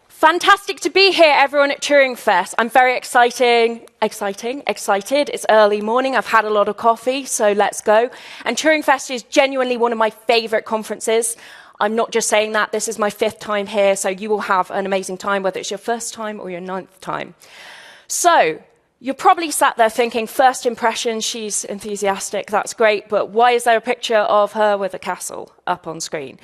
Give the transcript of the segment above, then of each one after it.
Fantastic to be here, everyone, at Turing Fest. I'm very excited. It's early morning. I've had a lot of coffee, so let's go. And Turing Fest is genuinely one of my favorite conferences. I'm not just saying that. This is my 5th time here, so you will have an amazing time, whether it's your 1st time or your 9th time. So you're probably sat there thinking, first impression, she's enthusiastic, that's great, but why is there a picture of her with a castle up on screen?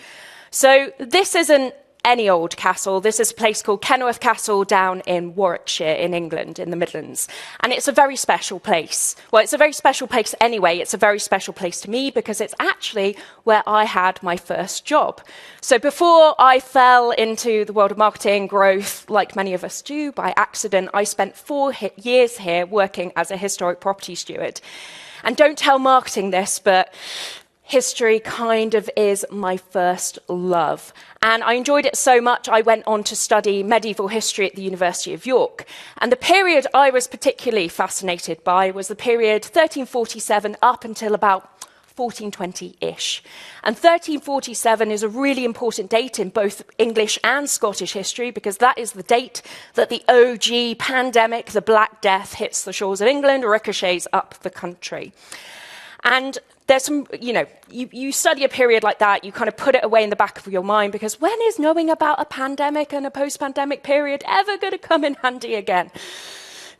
So this isn't any old castle. This is a place called Kenilworth Castle down in Warwickshire in England, in the Midlands. And it's a very special place. Well, it's a very special place anyway. It's a very special place to me because it's actually where I had my first job. So before I fell into the world of marketing growth, like many of us do, by accident, I spent 4 years here working as a historic property steward. And don't tell marketing this, but history kind of is my first love. And I enjoyed it so much, I went on to study medieval history at the University of York. And the period I was particularly fascinated by was the period 1347 up until about 1420-ish. And 1347 is a really important date in both English and Scottish history because that is the date that the OG pandemic, the Black Death, hits the shores of England, ricochets up the country. And there's some, you study a period like that, you kind of put it away in the back of your mind because when is knowing about a pandemic and a post-pandemic period ever going to come in handy again?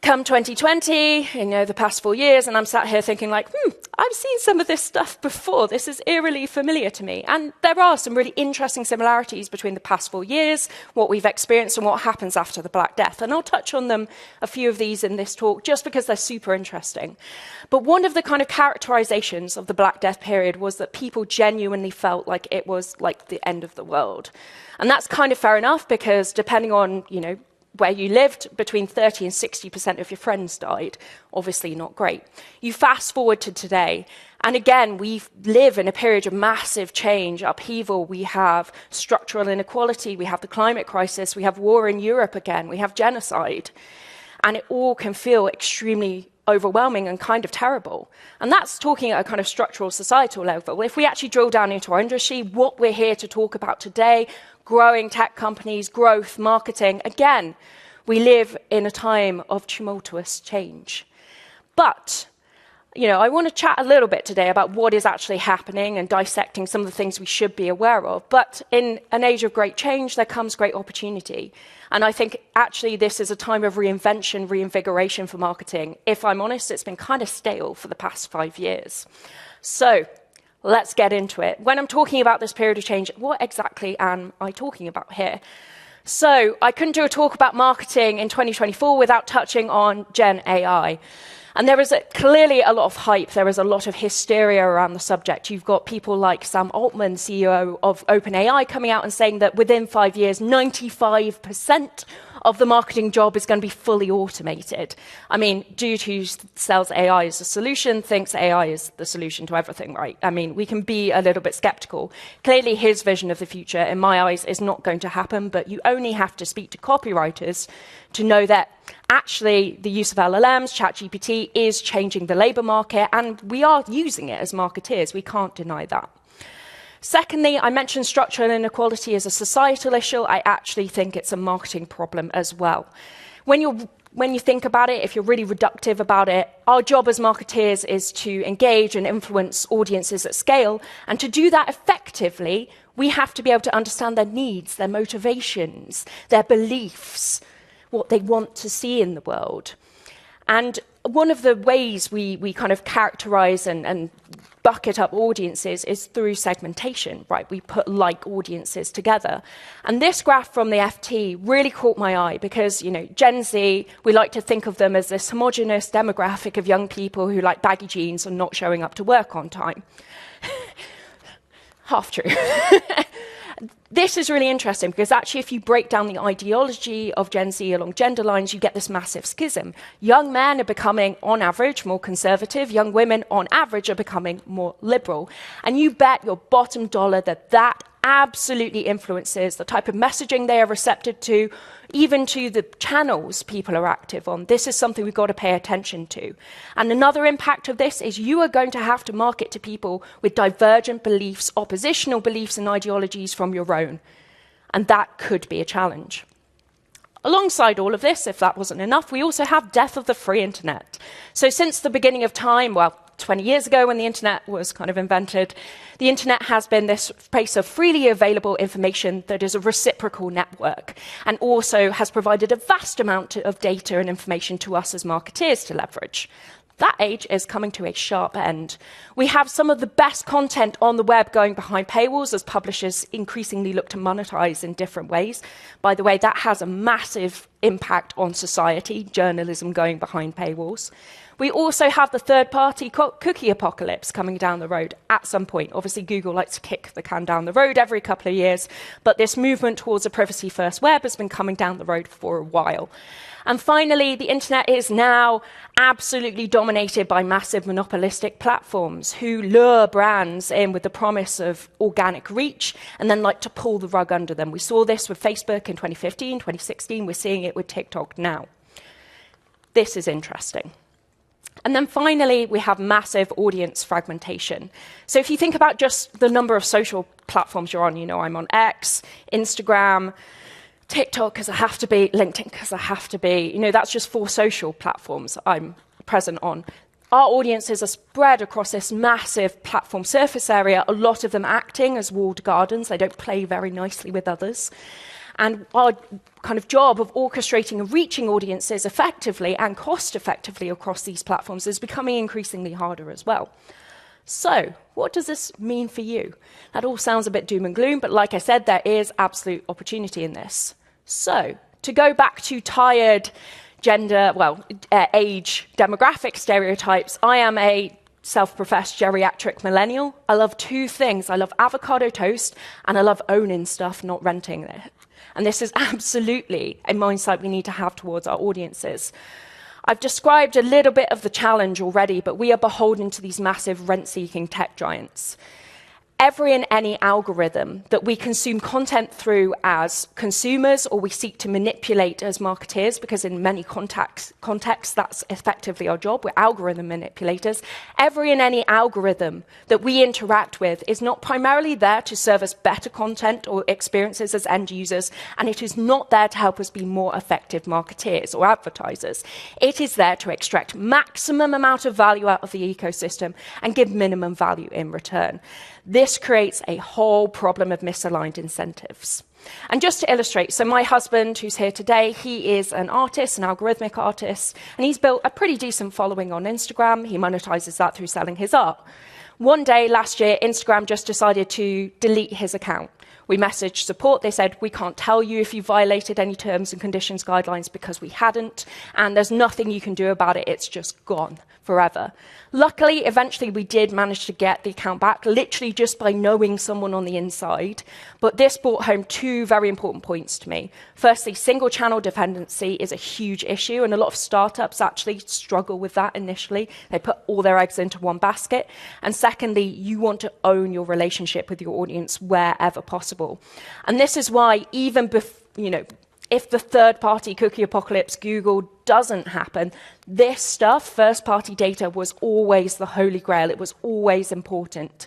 Come 2020, the past 4 years, and I'm sat here thinking like, I've seen some of this stuff before. This is eerily familiar to me. And there are some really interesting similarities between the past 4 years, what we've experienced, and what happens after the Black Death. And I'll touch on them, a few of these in this talk, just because they're super interesting. But one of the kind of characterizations of the Black Death period was that people genuinely felt like it was like the end of the world. And that's kind of fair enough because depending on, where you lived, between 30 and 60% of your friends died. Obviously not great. You fast forward to today, and again, we live in a period of massive change, upheaval. We have structural inequality, we have the climate crisis, we have war in Europe again, we have genocide. And it all can feel extremely overwhelming and kind of terrible. And that's talking at a kind of structural societal level. If we actually drill down into our industry, what we're here to talk about today, growing tech companies, growth, marketing, again, we live in a time of tumultuous change. But, I want to chat a little bit today about what is actually happening and dissecting some of the things we should be aware of. But in an age of great change, there comes great opportunity. And I think actually this is a time of reinvention, reinvigoration for marketing. If I'm honest, it's been kind of stale for the past 5 years. So let's get into it. When I'm talking about this period of change, what exactly am I talking about here? So I couldn't do a talk about marketing in 2024 without touching on Gen AI. And there is clearly a lot of hype. There is a lot of hysteria around the subject. You've got people like Sam Altman, CEO of OpenAI, coming out and saying that within 5 years, 95% of the marketing job is going to be fully automated. I mean, dude who sells AI as a solution thinks AI is the solution to everything, right? I mean, we can be a little bit skeptical. Clearly, his vision of the future, in my eyes, is not going to happen, but you only have to speak to copywriters to know that actually the use of LLMs, ChatGPT, is changing the labor market, and we are using it as marketeers. We can't deny that. Secondly, I mentioned structural inequality as a societal issue. I actually think it's a marketing problem as well. When you think about it, if you're really reductive about it, our job as marketeers is to engage and influence audiences at scale. And to do that effectively, we have to be able to understand their needs, their motivations, their beliefs, what they want to see in the world. And one of the ways we kind of characterize and bucket up audiences is through segmentation, right? We put like audiences together. And this graph from the FT really caught my eye because, Gen Z, we like to think of them as this homogenous demographic of young people who like baggy jeans and not showing up to work on time. Half true. This is really interesting because actually if you break down the ideology of Gen Z along gender lines, you get this massive schism. Young men are becoming, on average, more conservative. Young women, on average, are becoming more liberal. And you bet your bottom dollar that that absolutely influences the type of messaging they are receptive to, even to the channels people are active on. This is something we've got to pay attention to. And another impact of this is you are going to have to market to people with divergent beliefs, oppositional beliefs and ideologies from your own. And that could be a challenge. Alongside all of this, if that wasn't enough, we also have death of the free internet. So since the beginning of time, well, 20 years ago when the internet was kind of invented, the internet has been this place of freely available information that is a reciprocal network and also has provided a vast amount of data and information to us as marketeers to leverage. That age is coming to a sharp end. We have some of the best content on the web going behind paywalls as publishers increasingly look to monetize in different ways. By the way, that has a massive impact on society, journalism going behind paywalls. We also have the third-party cookie apocalypse coming down the road at some point. Obviously, Google likes to kick the can down the road every couple of years, but this movement towards a privacy-first web has been coming down the road for a while. And finally, the internet is now absolutely dominated by massive monopolistic platforms who lure brands in with the promise of organic reach and then like to pull the rug under them. We saw this with Facebook in 2015, 2016. We're seeing it with TikTok now. This is interesting. And then finally, we have massive audience fragmentation. So if you think about just the number of social platforms you're on, you know, I'm on X, Instagram, TikTok because I have to be, LinkedIn because I have to be, you know, that's just 4 social platforms I'm present on. Our audiences are spread across this massive platform surface area, a lot of them acting as walled gardens. They don't play very nicely with others. And our kind of job of orchestrating and reaching audiences effectively and cost-effectively across these platforms is becoming increasingly harder as well. So, what does this mean for you? That all sounds a bit doom and gloom, but like I said, there is absolute opportunity in this. So, to go back to tired age demographic stereotypes, I am a self-professed geriatric millennial. I love 2 things. I love avocado toast, and I love owning stuff, not renting it. And this is absolutely a mindset we need to have towards our audiences. I've described a little bit of the challenge already, but we are beholden to these massive rent-seeking tech giants. Every and any algorithm that we consume content through as consumers or we seek to manipulate as marketeers, because in many contexts that's effectively our job, we're algorithm manipulators. Every and any algorithm that we interact with is not primarily there to serve us better content or experiences as end users, and it is not there to help us be more effective marketeers or advertisers. It is there to extract maximum amount of value out of the ecosystem and give minimum value in return. This creates a whole problem of misaligned incentives. And just to illustrate, so my husband, who's here today, he is an artist, an algorithmic artist, and he's built a pretty decent following on Instagram. He monetizes that through selling his art. One day last year, Instagram just decided to delete his account. We messaged support. They said, we can't tell you if you violated any terms and conditions guidelines because we hadn't, and there's nothing you can do about it. It's just gone forever. Luckily, eventually we did manage to get the account back, literally just by knowing someone on the inside. But this brought home 2 very important points to me. Firstly, single channel dependency is a huge issue, and a lot of startups actually struggle with that initially. They put all their eggs into one basket. And secondly, you want to own your relationship with your audience wherever possible. And this is why even if the third-party cookie apocalypse, Google, doesn't happen, this stuff, first-party data, was always the holy grail. It was always important.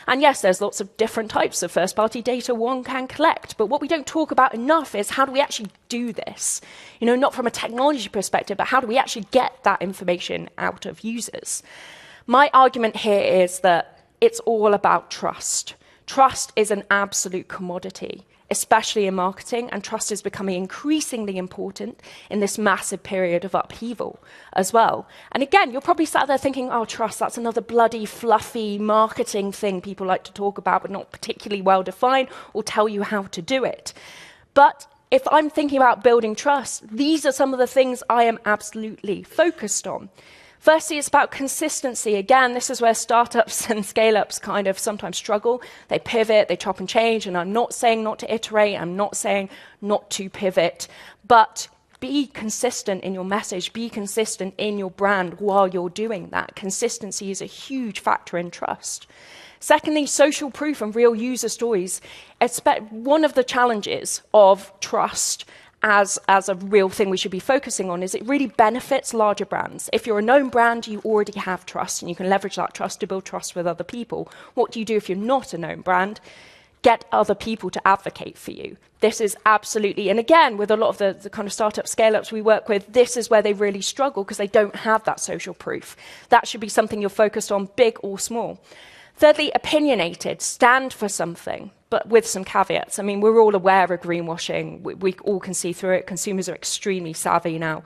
And yes, there's lots of different types of first-party data one can collect, but what we don't talk about enough is how do we actually do this? You know, not from a technology perspective, but how do we actually get that information out of users? My argument here is that it's all about trust. Trust is an absolute commodity, especially in marketing, and trust is becoming increasingly important in this massive period of upheaval as well. And again, you're probably sat there thinking, oh, trust, that's another bloody, fluffy marketing thing people like to talk about, but not particularly well defined or tell you how to do it. But if I'm thinking about building trust, these are some of the things I am absolutely focused on. Firstly, it's about consistency. Again, this is where startups and scale-ups kind of sometimes struggle. They pivot, they chop and change, and I'm not saying not to iterate, I'm not saying not to pivot, but be consistent in your message, be consistent in your brand while you're doing that. Consistency is a huge factor in trust. Secondly, social proof and real user stories. One of the challenges of trust as a real thing we should be focusing on is it really benefits larger brands. If you're a known brand, you already have trust, and you can leverage that trust to build trust with other people. What do you do if you're not a known brand? get other people to advocate for you. This is absolutely, and again, with a lot of the kind of startup scale-ups we work with, this is where they really struggle because they don't have that social proof. That should be something you're focused on, big or small. Thirdly, opinionated, stand for something, but with some caveats. I mean, we're all aware of greenwashing. We all can see through it. Consumers are extremely savvy now.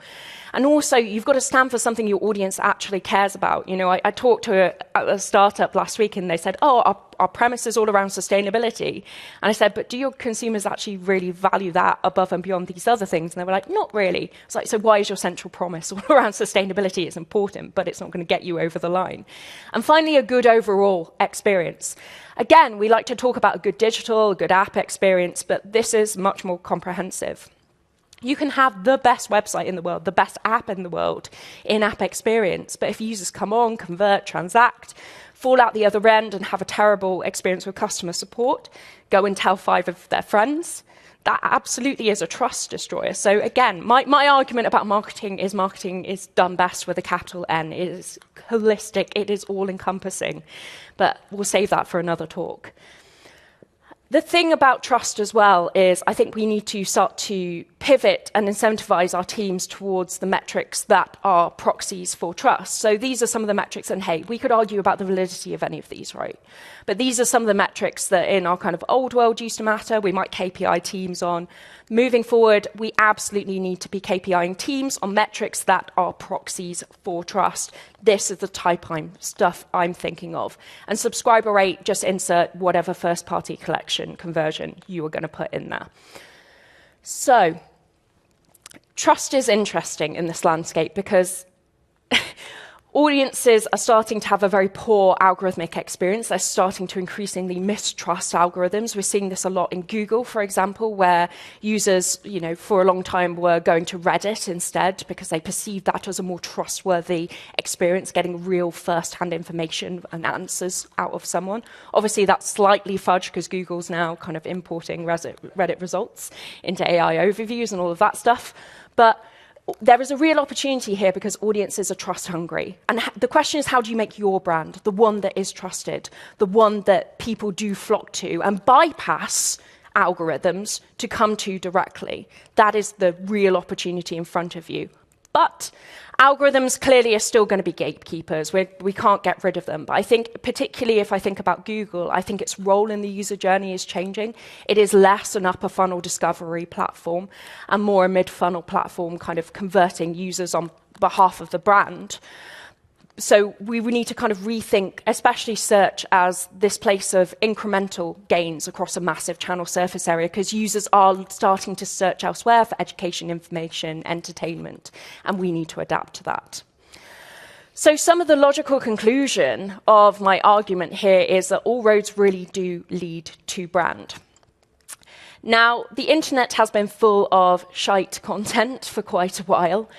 And also, you've got to stand for something your audience actually cares about. You know, I talked to a startup last week, and they said, oh, our premise is all around sustainability. And I said, but do your consumers actually really value that above and beyond these other things? And they were like, not really. It's like, so why is your central promise all around sustainability? It's important, but it's not going to get you over the line. And finally, a good overall experience. Again, we like to talk about a good digital, a good app experience, but this is much more comprehensive. You can have the best website in the world, the best app in the world, in-app experience, but if users come on, convert, transact, fall out the other end and have a terrible experience with customer support, go and tell 5 of their friends, that absolutely is a trust destroyer. So again, my argument about marketing is done best with a capital N. It is holistic, it is all-encompassing, but we'll save that for another talk. The thing about trust as well is I think we need to start to pivot and incentivize our teams towards the metrics that are proxies for trust. So these are some of the metrics, and hey, we could argue about the validity of any of these, right? But these are some of the metrics that in our kind of old world used to matter. We might KPI teams on. Moving forward, we absolutely need to be KPIing teams on metrics that are proxies for trust. This is the type of stuff I'm thinking of. And subscriber rate, just insert whatever first-party collection conversion you are going to put in there. So, trust is interesting in this landscape because audiences are starting to have a very poor algorithmic experience. They're starting to increasingly mistrust algorithms. We're seeing this a lot in Google, for example, where users, you know, for a long time were going to Reddit instead because they perceived that as a more trustworthy experience, getting real first-hand information and answers out of someone. Obviously, that's slightly fudged because Google's now kind of importing Reddit results into AI overviews and all of that stuff. But there is a real opportunity here because audiences are trust hungry. And the question is, how do you make your brand the one that is trusted, the one that people do flock to and bypass algorithms to come to directly? That is the real opportunity in front of you. But algorithms clearly are still going to be gatekeepers. We can't get rid of them. But I think, particularly if I think about Google, I think its role in the user journey is changing. It is less an upper funnel discovery platform and more a mid-funnel platform, kind of converting users on behalf of the brand. So we need to kind of rethink, especially search as this place of incremental gains across a massive channel surface area, because users are starting to search elsewhere for education, information, entertainment, and we need to adapt to that. So some of the logical conclusion of my argument here is that all roads really do lead to brand. Now, the internet has been full of shite content for quite a while.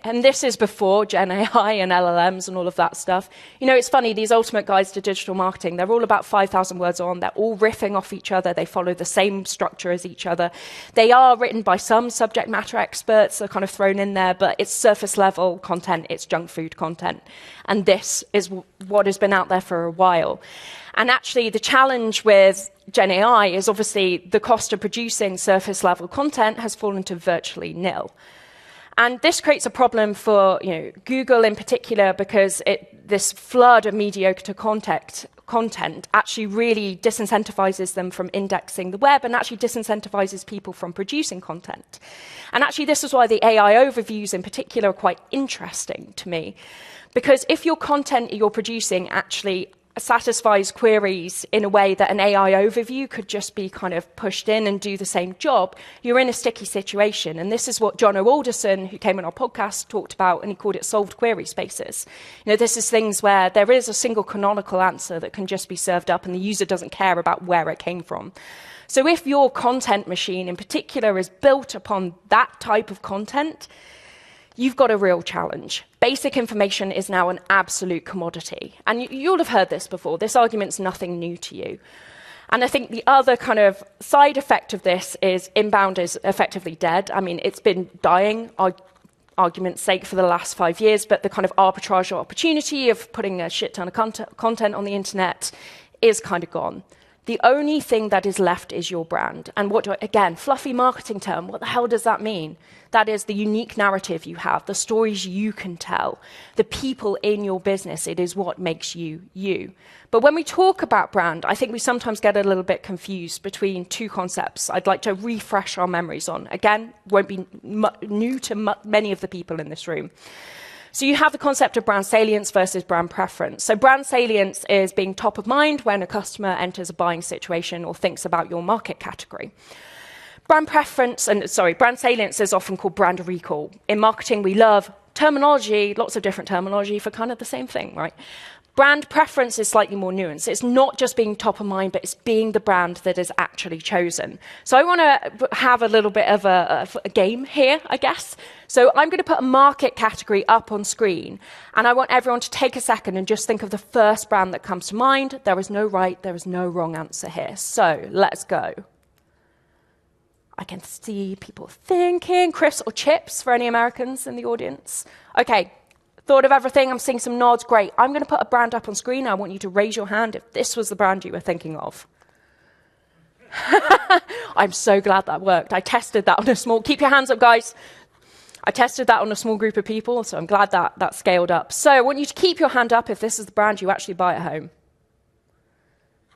And this is before Gen AI and LLMs and all of that stuff. You know, it's funny, these ultimate guides to digital marketing, they're all about 5,000 words on. They're all riffing off each other. They follow the same structure as each other. They are written by some subject matter experts, they're kind of thrown in there, but it's surface level content, it's junk food content. And this is what has been out there for a while. And actually, the challenge with Gen AI is obviously the cost of producing surface level content has fallen to virtually nil. And this creates a problem for Google in particular because this flood of mediocre content actually really disincentivizes them from indexing the web and actually disincentivizes people from producing content. And actually this is why the AI overviews in particular are quite interesting to me. Because if your content you're producing actually satisfies queries in a way that an AI overview could just be kind of pushed in and do the same job, you're in a sticky situation. And this is what John O'Alderson, who came on our podcast, talked about, and he called it solved query spaces. You know, this is things where there is a single canonical answer that can just be served up and the user doesn't care about where it came from. So if your content machine in particular is built upon that type of content, you've got a real challenge. Basic information is now an absolute commodity. And you'll have heard this before. This argument's nothing new to you. And I think the other kind of side effect of this is inbound is effectively dead. I mean, it's been dying, argument's sake, for the last 5 years, but the kind of arbitrage or opportunity of putting a shit ton of content on the internet is kind of gone. The only thing that is left is your brand. And again, fluffy marketing term, what the hell does that mean? That is the unique narrative you have, the stories you can tell, the people in your business. It is what makes you, you. But when we talk about brand, I think we sometimes get a little bit confused between two concepts I'd like to refresh our memories on. Again, won't be new to many of the people in this room. So you have the concept of brand salience versus brand preference. So brand salience is being top of mind when a customer enters a buying situation or thinks about your market category. Brand salience is often called brand recall. In marketing, we love terminology, lots of different terminology for kind of the same thing, right? Brand preference is slightly more nuanced. It's not just being top of mind, but it's being the brand that is actually chosen. So I want to have a little bit of a game here, I guess. So I'm going to put a market category up on screen, and I want everyone to take a second and just think of the first brand that comes to mind. There is no right, there is no wrong answer here. So let's go. I can see people thinking. Crisps or chips for any Americans in the audience? Okay. Thought of everything? I'm seeing some nods. Great. I'm going to put a brand up on screen. I want you to raise your hand if this was the brand you were thinking of. I'm so glad that worked. I tested that on a small... Keep your hands up, guys. I tested that on a small group of people, so I'm glad that scaled up. So I want you to keep your hand up if this is the brand you actually buy at home.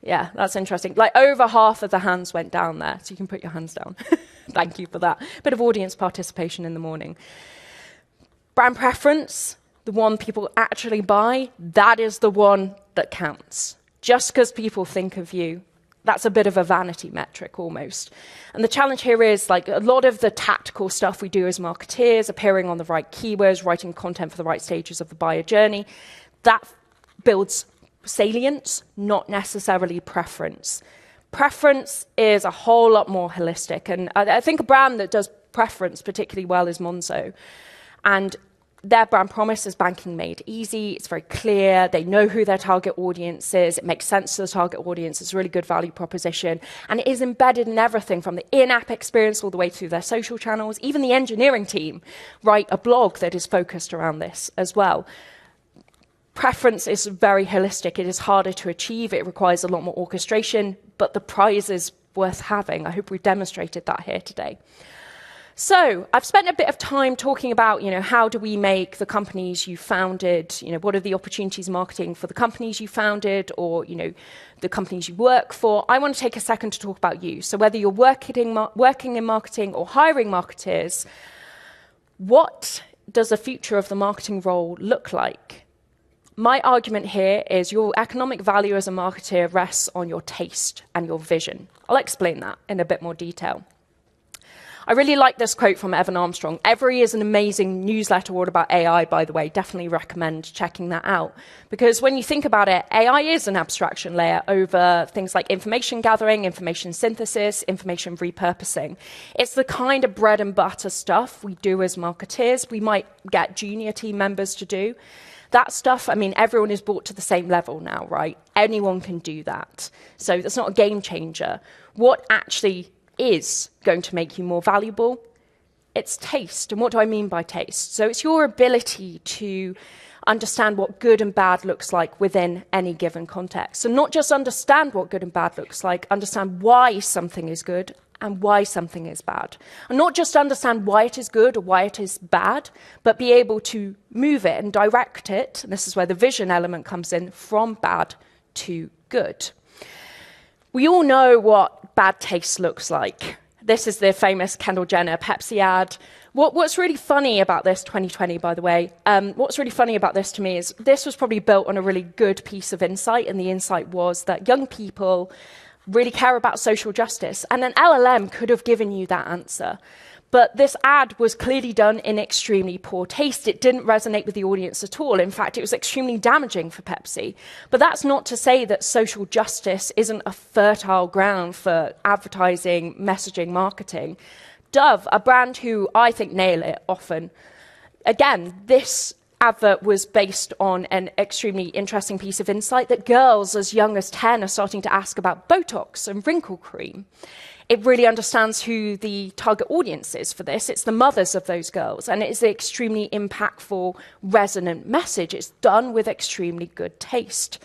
Yeah, that's interesting. Like over half of the hands went down there, so you can put your hands down. Thank you for that. Bit of audience participation in the morning. Brand preference. The one people actually buy, that is the one that counts. Just because people think of you, that's a bit of a vanity metric almost. And the challenge here is like a lot of the tactical stuff we do as marketeers, appearing on the right keywords, writing content for the right stages of the buyer journey, that builds salience, not necessarily preference. Preference is a whole lot more holistic. And I think a brand that does preference particularly well is Monzo. And their brand promise is banking made easy. It's very clear. They know who their target audience is. It makes sense to the target audience. It's a really good value proposition. And it is embedded in everything from the in-app experience all the way through their social channels. Even the engineering team write a blog that is focused around this as well. Preference is very holistic. It is harder to achieve. It requires a lot more orchestration, but the prize is worth having. I hope we've demonstrated that here today. So I've spent a bit of time talking about, how do we make the companies you founded, what are the opportunities marketing for the companies you founded or, the companies you work for. I want to take a second to talk about you. So whether you're working in marketing or hiring marketers, what does the future of the marketing role look like? My argument here is your economic value as a marketer rests on your taste and your vision. I'll explain that in a bit more detail. I really like this quote from Evan Armstrong. Every is an amazing newsletter all about AI, by the way. Definitely recommend checking that out. Because when you think about it, AI is an abstraction layer over things like information gathering, information synthesis, information repurposing. It's the kind of bread and butter stuff we do as marketeers. We might get junior team members to do. That stuff, everyone is brought to the same level now, right? Anyone can do that. So that's not a game changer. What actually is going to make you more valuable? It's taste. And what do I mean by taste? So it's your ability to understand what good and bad looks like within any given context. So not just understand what good and bad looks like, understand why something is good and why something is bad. And not just understand why it is good or why it is bad, but be able to move it and direct it, and this is where the vision element comes in, from bad to good. We all know what bad taste looks like. This is the famous Kendall Jenner Pepsi ad. What's really funny about this, 2020, by the way, what's really funny about this to me is this was probably built on a really good piece of insight, and the insight was that young people really care about social justice, and an LLM could have given you that answer. But this ad was clearly done in extremely poor taste. It didn't resonate with the audience at all. In fact, it was extremely damaging for Pepsi. But that's not to say that social justice isn't a fertile ground for advertising, messaging, marketing. Dove, a brand who I think nail it often. Again, this advert was based on an extremely interesting piece of insight that girls as young as 10 are starting to ask about Botox and wrinkle cream. It really understands who the target audience is for this. It's the mothers of those girls, and it is an extremely impactful, resonant message. It's done with extremely good taste.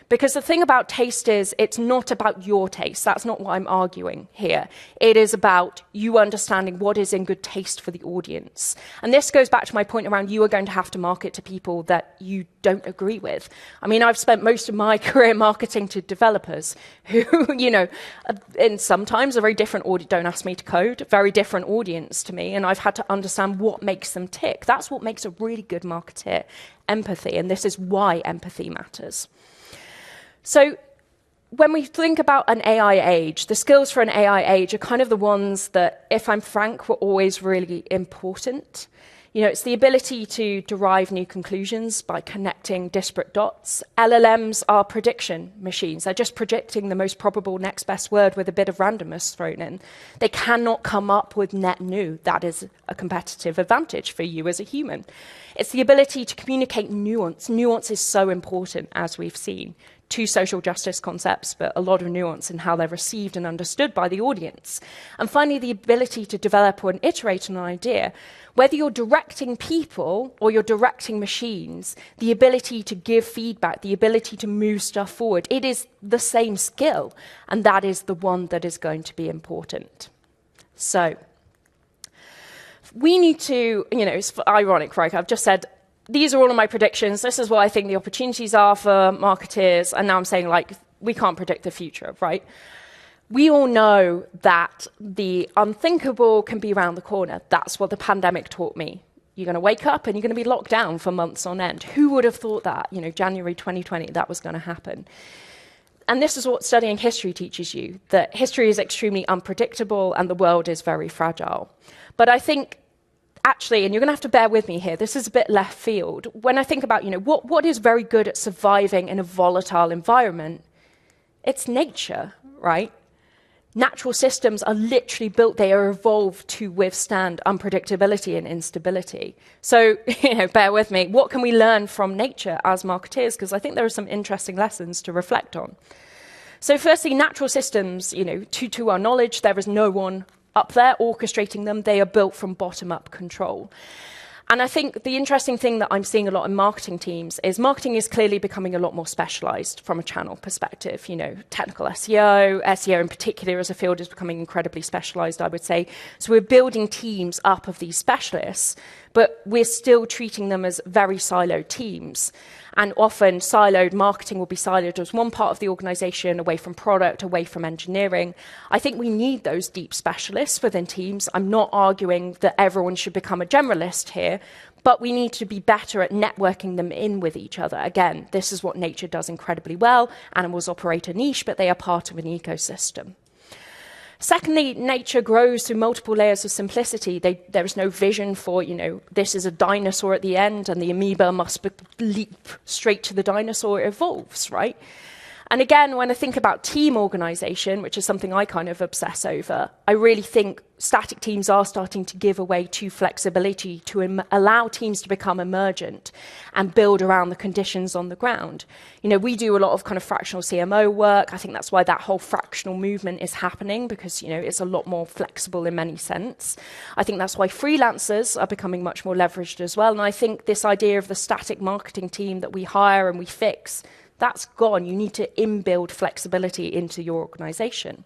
Because the thing about taste is it's not about your taste. That's not what I'm arguing here. It is about you understanding what is in good taste for the audience. And this goes back to my point around you are going to have to market to people that you don't agree with. I mean, I've spent most of my career marketing to developers who, in sometimes a very different audience, don't ask me to code, very different audience to me, and I've had to understand what makes them tick. That's what makes a really good marketer, empathy, and this is why empathy matters. So when we think about an AI age, the skills for an AI age are kind of the ones that, if I'm frank, were always really important. It's the ability to derive new conclusions by connecting disparate dots. LLMs are prediction machines. They're just predicting the most probable next best word with a bit of randomness thrown in. They cannot come up with net new. That is a competitive advantage for you as a human. It's the ability to communicate nuance. Nuance is so important, as we've seen. Two social justice concepts, but a lot of nuance in how they're received and understood by the audience. And finally, the ability to develop or iterate on an idea. Whether you're directing people or you're directing machines, the ability to give feedback, the ability to move stuff forward, it is the same skill, and that is the one that is going to be important. So, we need to, it's ironic, right? I've just said, these are all of my predictions. This is what I think the opportunities are for marketeers. And now I'm saying, we can't predict the future, right? We all know that the unthinkable can be around the corner. That's what the pandemic taught me. You're going to wake up and you're going to be locked down for months on end. Who would have thought that, January 2020, that was going to happen? And this is what studying history teaches you, that history is extremely unpredictable and the world is very fragile. But I think actually, and you're going to have to bear with me here, this is a bit left field. When I think about, what is very good at surviving in a volatile environment, it's nature, right? Natural systems are literally built, they are evolved to withstand unpredictability and instability. So, bear with me. What can we learn from nature as marketeers? Because I think there are some interesting lessons to reflect on. So firstly, natural systems, to our knowledge, there is no one up there orchestrating them. They are built from bottom-up control. And I think the interesting thing that I'm seeing a lot in marketing teams is marketing is clearly becoming a lot more specialized from a channel perspective. Technical SEO in particular as a field is becoming incredibly specialized, I would say. So we're building teams up of these specialists, but we're still treating them as very siloed teams. And often siloed marketing will be siloed as one part of the organization, away from product, away from engineering. I think we need those deep specialists within teams. I'm not arguing that everyone should become a generalist here, but we need to be better at networking them in with each other. Again, this is what nature does incredibly well. Animals operate a niche, but they are part of an ecosystem. Secondly, nature grows through multiple layers of simplicity. There is no vision for, this is a dinosaur at the end and the amoeba must leap straight to the dinosaur. It evolves, right? And again, when I think about team organization, which is something I kind of obsess over, I really think static teams are starting to give away to flexibility to allow teams to become emergent and build around the conditions on the ground. We do a lot of kind of fractional CMO work. I think that's why that whole fractional movement is happening because, it's a lot more flexible in many sense. I think that's why freelancers are becoming much more leveraged as well. And I think this idea of the static marketing team that we hire and we fix, that's gone. You need to inbuild flexibility into your organization.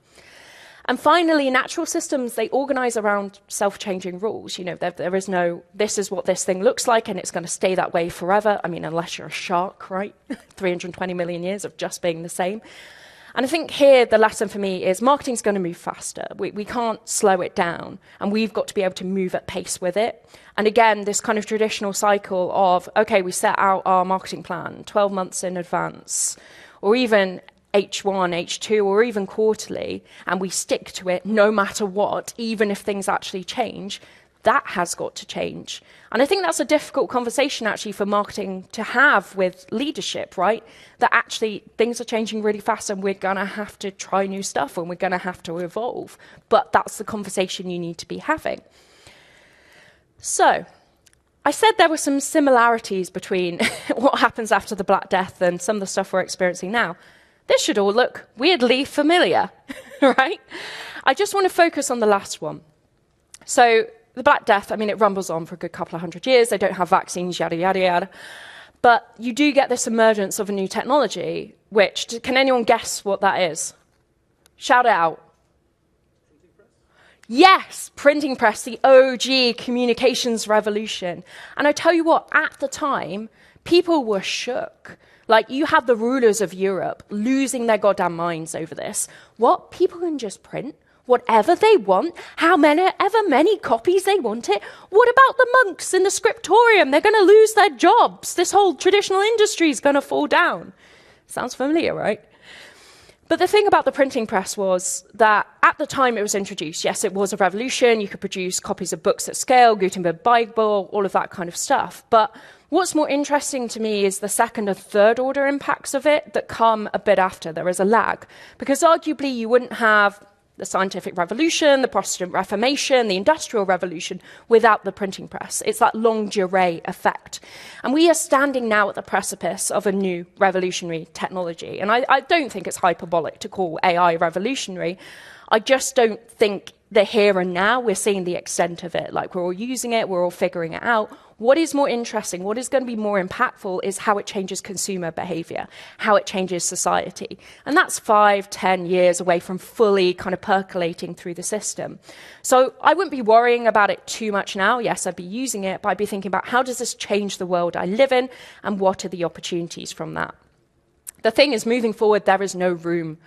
And finally, natural systems, they organize around self-changing rules. There is no, this is what this thing looks like and it's going to stay that way forever. I mean, unless you're a shark, right? 320 million years of just being the same. And I think here the lesson for me is marketing's going to move faster. We can't slow it down, and we've got to be able to move at pace with it. And again, this kind of traditional cycle of, okay, we set out our marketing plan 12 months in advance, or even H1, H2, or even quarterly, and we stick to it no matter what, even if things actually change, that has got to change. And I think that's a difficult conversation actually for marketing to have with leadership, right? That actually things are changing really fast and we're going to have to try new stuff and we're going to have to evolve. But that's the conversation you need to be having. So I said there were some similarities between what happens after the Black Death and some of the stuff we're experiencing now. This should all look weirdly familiar, right? I just want to focus on the last one. So the Black Death, I mean, it rumbles on for a good couple of hundred years. They don't have vaccines, yada, yada, yada. But you do get this emergence of a new technology, Which, can anyone guess what that is? Shout it out. Yes, printing press, the OG communications revolution. And I tell you what, at the time, people were shook. Like, you have the rulers of Europe losing their goddamn minds over this. What? People can just print whatever they want, ever many copies they want it. What about the monks in the scriptorium? They're going to lose their jobs. This whole traditional industry is going to fall down. Sounds familiar, right? But the thing about the printing press was that at the time it was introduced, yes, it was a revolution. You could produce copies of books at scale, Gutenberg Bible, all of that kind of stuff. But what's more interesting to me is the second and third order impacts of it that come a bit after. There is a lag. Because arguably you wouldn't have the scientific revolution, the Protestant Reformation, the Industrial Revolution without the printing press. It's that longue durée effect. And we are standing now at the precipice of a new revolutionary technology. And I don't think it's hyperbolic to call AI revolutionary. I just don't think the here and now we're seeing the extent of it. Like, we're all using it, we're all figuring it out. What is more interesting, what is going to be more impactful is how it changes consumer behavior, how it changes society. And that's 5, 10 years away from fully kind of percolating through the system. So I wouldn't be worrying about it too much now. Yes, I'd be using it, but I'd be thinking about how does this change the world I live in and what are the opportunities from that. The thing is, moving forward, there is no room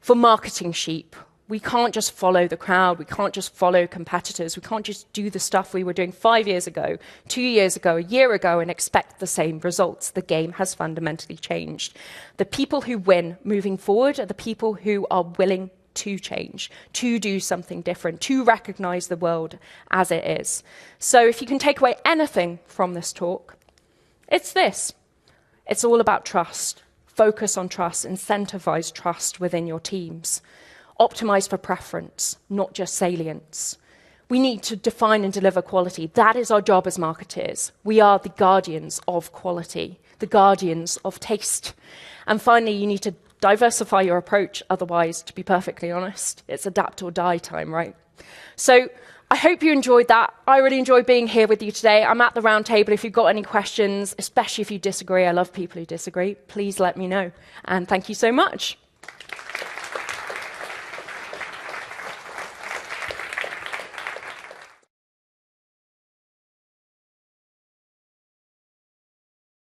for marketing sheep. We can't just follow the crowd. We can't just follow competitors. We can't just do the stuff we were doing 5 years ago, 2 years ago, a year ago, and expect the same results. The game has fundamentally changed. The people who win moving forward are the people who are willing to change, to do something different, to recognize the world as it is. So if you can take away anything from this talk, it's this. It's all about trust. Focus on trust. Incentivize trust within your teams. Optimize for preference, not just salience. We need to define and deliver quality. That is our job as marketers. We are the guardians of quality, the guardians of taste. And finally, you need to diversify your approach. Otherwise, to be perfectly honest, it's adapt or die time, right? So I hope you enjoyed that. I really enjoyed being here with you today. I'm at the round table. If you've got any questions, especially if you disagree, I love people who disagree, please let me know. And thank you so much.